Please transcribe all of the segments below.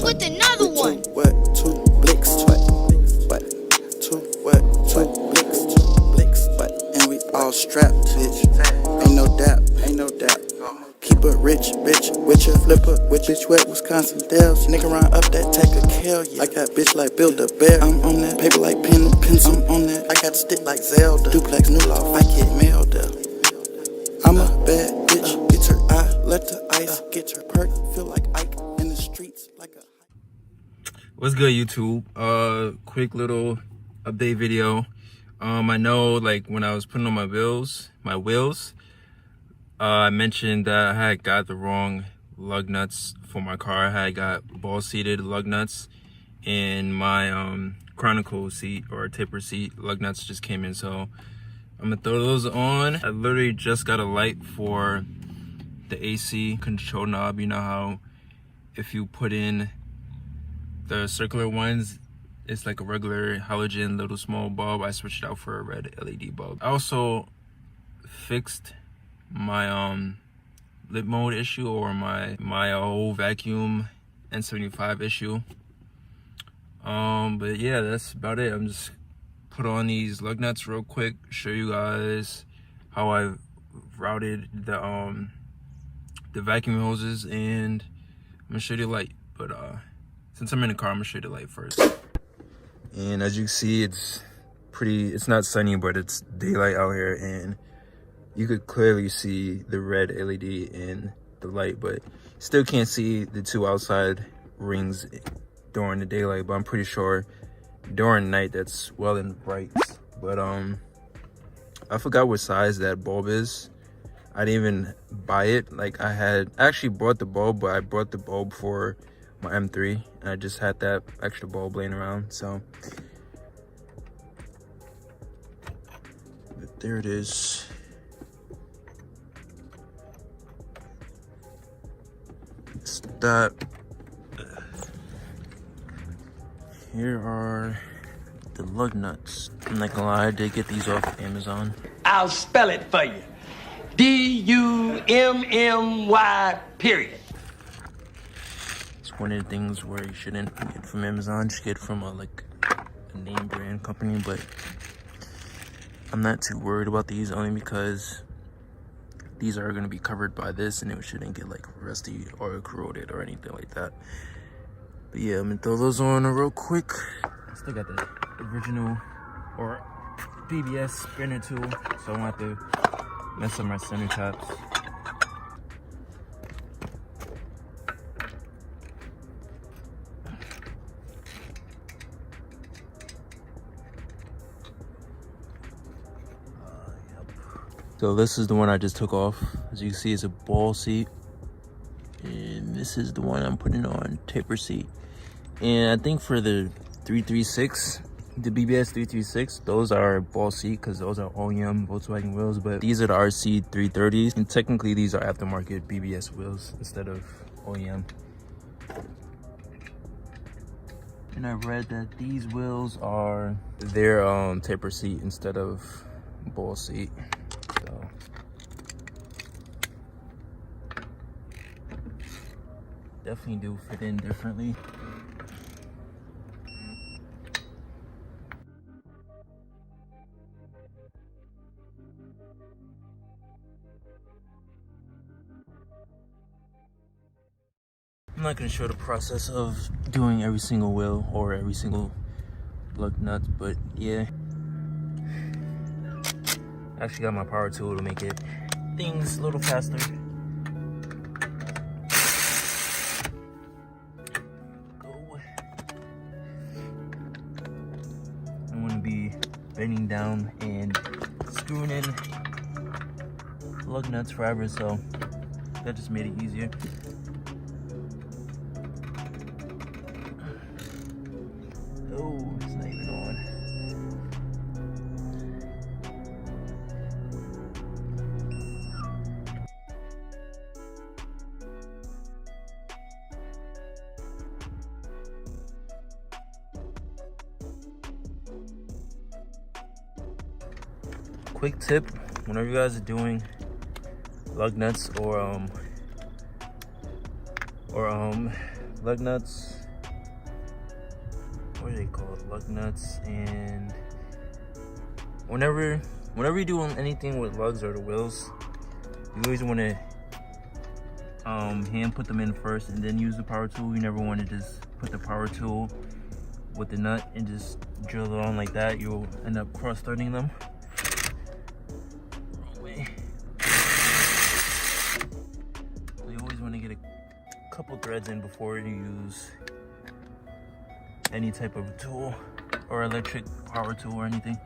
with another one. Two blicks, what? Two blicks, what? And we all strapped, bitch. Ain't no doubt. Keep it rich, bitch, with your flipper, with bitch wet Wisconsin Dells. Nigga run up that take a kill, yeah. I got bitch like Build a Bear. I'm on that paper like pen and pencil. I'm on that. I got stick like Zelda. Duplex new law, I get mailed up. I'm a bad bitch, get her eye, let the ice get her perk. Feel like Ike in the streets, like a. What's good, YouTube? Quick little update video. I know, like, when I was putting on my wheels, I mentioned that I had got the wrong lug nuts for my car. I had got ball-seated lug nuts, and my conical seat or taper seat lug nuts just came in, so I'm gonna throw those on. I literally just got a light for the AC control knob. You know how if you put in the circular ones, it's like a regular halogen little small bulb. I switched it out for a red LED bulb. I also fixed my lip mode issue, or my whole vacuum N75 issue. But yeah, that's about it. I'm just put on these lug nuts real quick, show you guys how I routed the vacuum hoses, and I'm gonna show you the light. But since I'm in the car, I'm gonna show you the light first. And as you can see, it's not sunny, but it's daylight out here, and you could clearly see the red LED in the light, but still can't see the two outside rings during the daylight. But I'm pretty sure during night that's well and bright. But I forgot what size that bulb is. I didn't even buy it. Like, I actually bought the bulb, but I brought the bulb for my M3, and I just had that extra bulb laying around. So but there it is. That here are the lug nuts. I'm not gonna lie, I did get these off Amazon. I'll spell it for you. D-U-M-M-Y period. It's one of the things where you shouldn't get from Amazon. Just get from a name brand company. But I'm not too worried about these, only because these are going to be covered by this, and it shouldn't get like rusty or corroded or anything like that. But yeah, I'm gonna throw those on real quick. I still got the original or BBS spinner tool, so I don't have to mess up my center taps. So this is the one I just took off. As you can see, it's a ball seat. And this is the one I'm putting on, taper seat. And I think for the 336, the BBS 336, those are ball seat because those are OEM Volkswagen wheels. But these are the RC 330s. And technically these are aftermarket BBS wheels instead of OEM. And I read that these wheels are their taper seat instead of ball seat. So definitely do fit in differently. I'm not going to show the process of doing every single wheel or every single lug nut, but yeah. I actually got my power tool to make things a little faster. I'm going to be bending down and screwing in lug nuts forever, so that just made it easier. Oh, it's not even on. Quick tip, whenever you guys are doing lug nuts or lug nuts what are they called? Lug nuts. And whenever you do anything with lugs or the wheels, you always want to hand put them in first and then use the power tool. You never want to just put the power tool with the nut and just drill it on like that. You'll end up cross-threading them. Wrong way. So you always want to get a couple threads in before you use any type of tool or electric power tool or anything.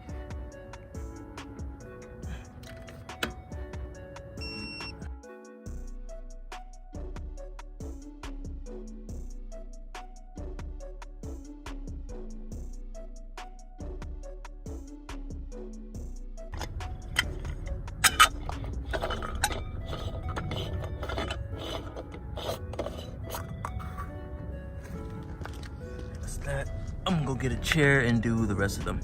That I'm gonna go get a chair and do the rest of them.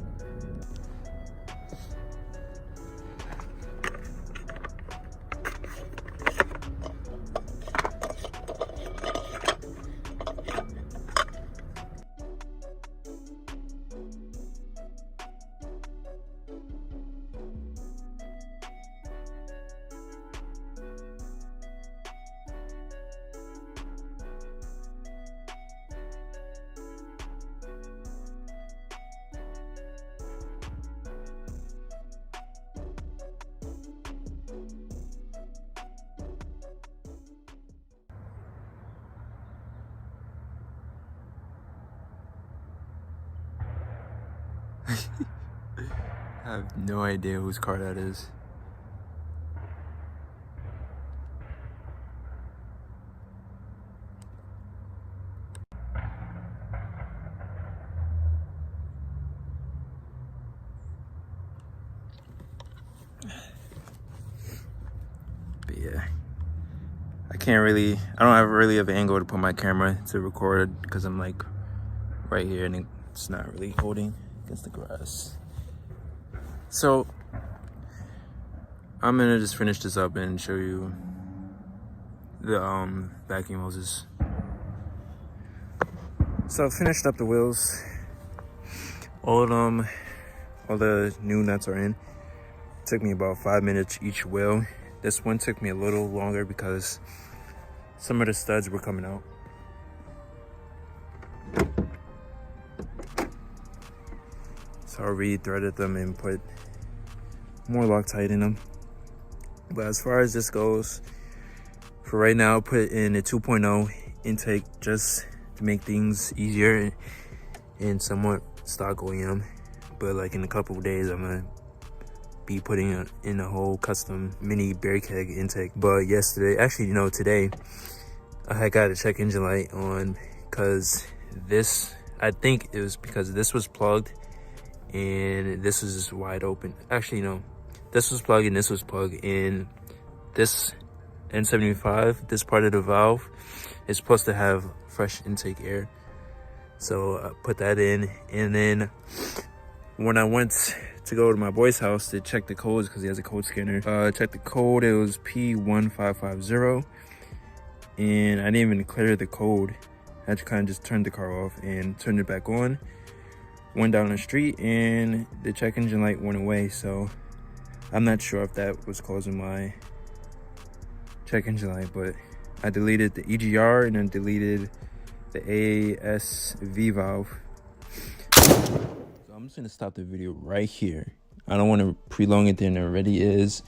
I have no idea whose car that is. But yeah, I don't really have an angle to put my camera to record because I'm like right here and it's not really holding against the grass. So I'm gonna just finish this up and show you the vacuum hoses. So I finished up the wheels. All of them, all the new nuts are in. It took me about 5 minutes each wheel. This one took me a little longer because some of the studs were coming out. So I re-threaded them and put more Loctite in them. But as far as this goes, for right now, put in a 2.0 intake just to make things easier and somewhat stock OEM. But like in a couple of days, I'm gonna be putting in a whole custom mini beer keg intake. But yesterday, actually, you know, today, I got a check engine light on because this, I think it was because this was plugged and this was just wide open. Actually, no, this was plugged and this was plugged, and this N75, this part of the valve is supposed to have fresh intake air. So I put that in, and then when I went to go to my boy's house to check the codes, because he has a code scanner, check the code, it was P1550, and I didn't even clear the code. I just kind of just turned the car off and turned it back on. Went down the street and the check engine light went away. So I'm not sure if that was causing my check engine light, but I deleted the EGR and then deleted the ASV valve. So I'm just gonna stop the video right here. I don't want to prolong it than it already is,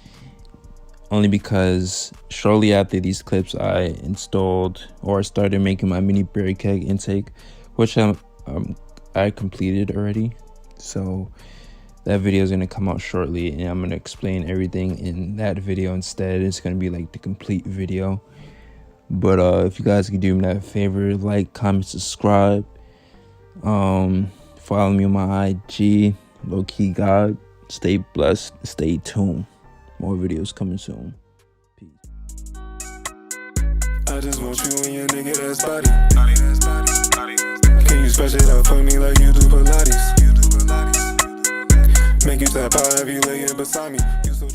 only because shortly after these clips I installed or started making my mini beer keg intake, which I completed already. So that video is going to come out shortly, and I'm going to explain everything in that video instead. It's going to be like the complete video. But if you guys could do me that favor, like, comment, subscribe, follow me on my IG, Low-Key God. Stay blessed, stay tuned. More videos coming soon. Peace. I just want you and your nigga that's body. Can you special it up for me like you do Pilates? Make you tap out, have you laying beside me. You so